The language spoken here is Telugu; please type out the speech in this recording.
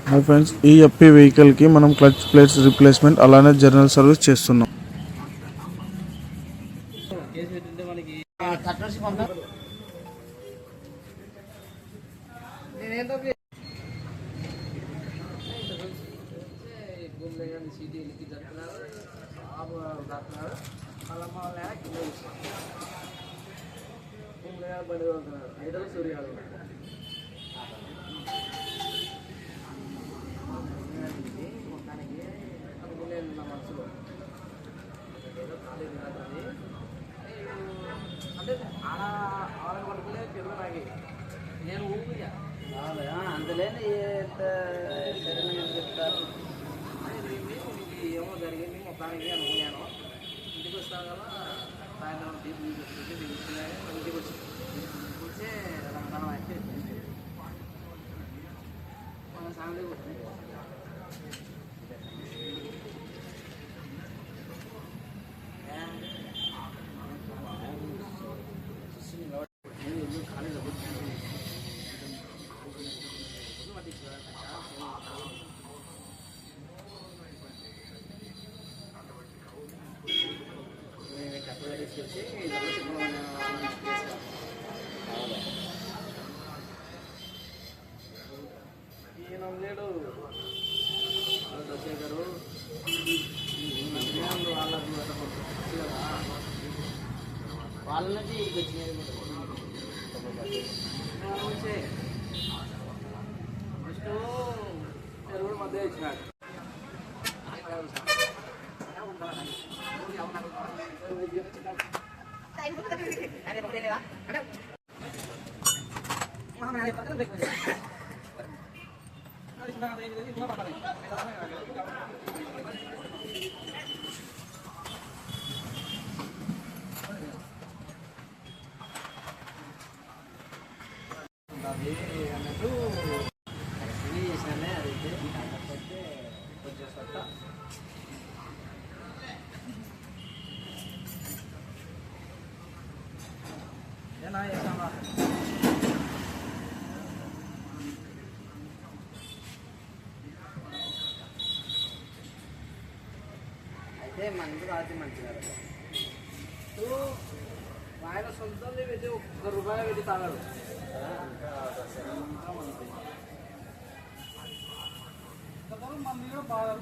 హాయ్ ఫ్రెండ్స్, ఈ ఎఫ్పీ వెహికల్కి మనం క్లచ్ ప్లేట్స్ రీప్లేస్మెంట్ అలానే జనరల్ సర్వీస్ చేస్తున్నాం. నేను ఊపిగా అందులోనే చెప్తారు ఏమో జరిగింది మొత్తానికి అనుకున్నాను. ఇంటికి వస్తాను కదా సాయంత్రం ఇంటికి వచ్చి వచ్చే రంగం అయితే మన ఫ్యామిలీ వాళ్ళ నుంచి వచ్చినాయి ఫస్ట్ ఎరువుడు మధ్య ఇచ్చినాడు. అన్నట్టు చేసినానే అదైతే కాకపోతే కొంచెం సొట్ట ఏనా చేసామా అయితే మనకి రాత్రి మంచిగా ఆయన సొంతం పెట్టి ₹1 పెట్టి తాగాడు. మంది కూడా బాగా